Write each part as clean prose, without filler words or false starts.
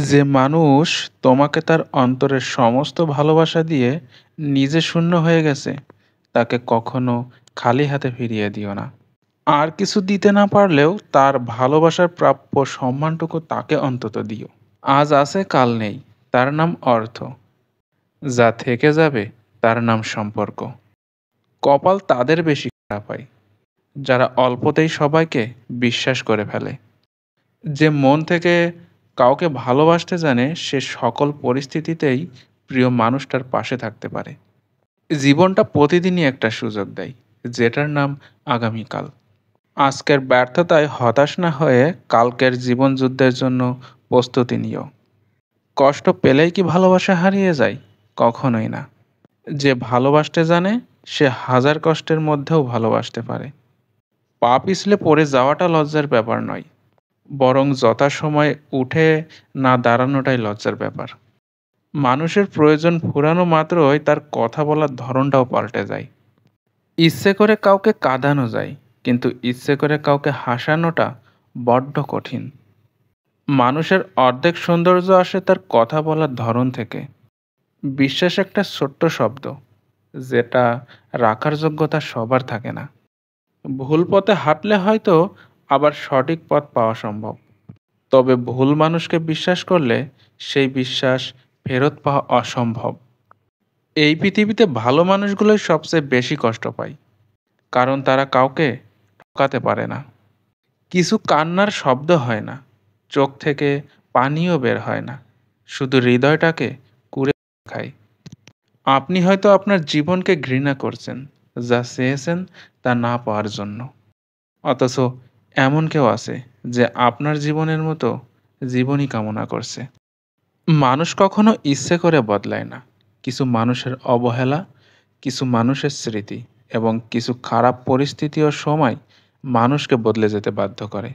যে মানুষ তোমাকে তার অন্তরের সমস্ত ভালোবাসা দিয়ে নিজে শূন্য হয়ে গেছে, তাকে কখনো খালি হাতে ফিরিয়ে দিও না। আর কিছু দিতে না পারলেও তার ভালোবাসার প্রাপ্য সম্মানটুকু তাকে অন্তত দিও। আজ আছে কাল নেই, তার নাম অর্থ। যা থেকে যাবে তার নাম সম্পর্ক। কপাল তাদের বেশি খারাপ হয় যারা অল্পতেই সবাইকে বিশ্বাস করে ফেলে। যে মন থেকে কাউকে ভালোবাসতে জানে সে সকল পরিস্থিতিতেই প্রিয় মানুষটার পাশে থাকতে পারে। জীবনটা প্রতিদিনই একটা সুযোগ দেয়, যেটার নাম আগামীকাল। আজকের ব্যর্থতায় হতাশ না হয়ে কালকের জীবন যুদ্ধের জন্য প্রস্তুতি নিও। কষ্ট পেলেই কি ভালোবাসা হারিয়ে যায়? কখনোই না। যে ভালোবাসতে জানে সে হাজার কষ্টের মধ্যেও ভালোবাসতে পারে। পা পিছলে পড়ে যাওয়াটা লজ্জার ব্যাপার নয়, বরং যথাসময়ে উঠে না দাঁড়ানোটাই লজ্জার ব্যাপার। মানুষের প্রয়োজন ফুরানো মাত্রই তার কথা বলার ধরনটাও পাল্টে যায়। ইচ্ছে করে কাউকে কাঁদানো যায়, কিন্তু ইচ্ছে করে কাউকে হাসানোটা বড্ড কঠিন। মানুষের অর্ধেক সৌন্দর্য আসে তার কথা বলার ধরন থেকে। বিশ্বাস একটা ছোট্ট শব্দ, যেটা রাখার যোগ্যতা সবার থাকে না। ভুল পথে হাঁটলে হয়তো আবার সঠিক পথ পাওয়া সম্ভব, তবে ভুল মানুষকে বিশ্বাস করলে সেই বিশ্বাস ফেরত পাওয়া অসম্ভব। এই পৃথিবীতে ভালো মানুষগুলোই সবচেয়ে বেশি কষ্ট পায়, কারণ তারা কাউকে ঠকাতে পারে না। কিছু কান্নার শব্দ হয় না, চোখ থেকে পানিও বের হয় না, শুধু হৃদয়টাকে কুড়ে খায়। আপনি হয়তো আপনার জীবনকে ঘৃণা করছেন, যা চেয়েছেন তা না পাওয়ার জন্য। অথচ এমন কেউ আছে যে আপনার জীবনের মতো জীবনই কামনা করছে। মানুষ কখনো ইচ্ছে করে বদলায় না। কিছু মানুষের অবহেলা, কিছু মানুষের স্মৃতি এবং কিছু খারাপ পরিস্থিতি ও সময় মানুষকে বদলে যেতে বাধ্য করে।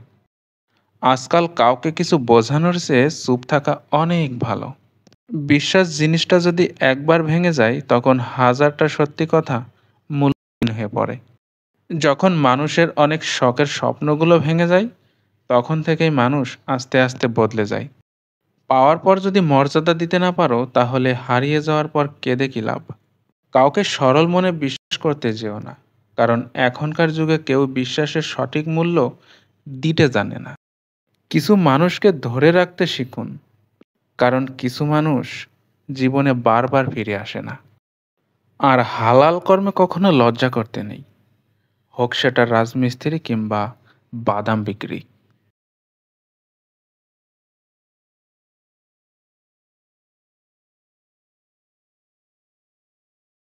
আজকাল কাউকে কিছু বোঝানোর চেয়ে চুপ থাকা অনেক ভালো। বিশ্বাস জিনিসটা যদি একবার ভেঙে যায়, তখন হাজারটা সত্যি কথা মূল্যহীন হয়ে পড়ে। যখন মানুষের অনেক শখের স্বপ্নগুলো ভেঙে যায়, তখন থেকেই মানুষ আস্তে আস্তে বদলে যায়। পাওয়ার পর যদি মর্যাদা দিতে না পারো, তাহলে হারিয়ে যাওয়ার পর কেঁদে কি লাভ? কাউকে সরল মনে বিশ্বাস করতে যেও না, কারণ এখনকার যুগে কেউ বিশ্বাসের সঠিক মূল্য দিতে জানে না। কিছু মানুষকে ধরে রাখতে শিখুন, কারণ কিছু মানুষ জীবনে বারবার ফিরে আসে না। আর হালাল কর্মে কখনো লজ্জা করতে নেই, হোক সেটা রাজমিস্ত্রি কিংবা বাদাম বিক্রি।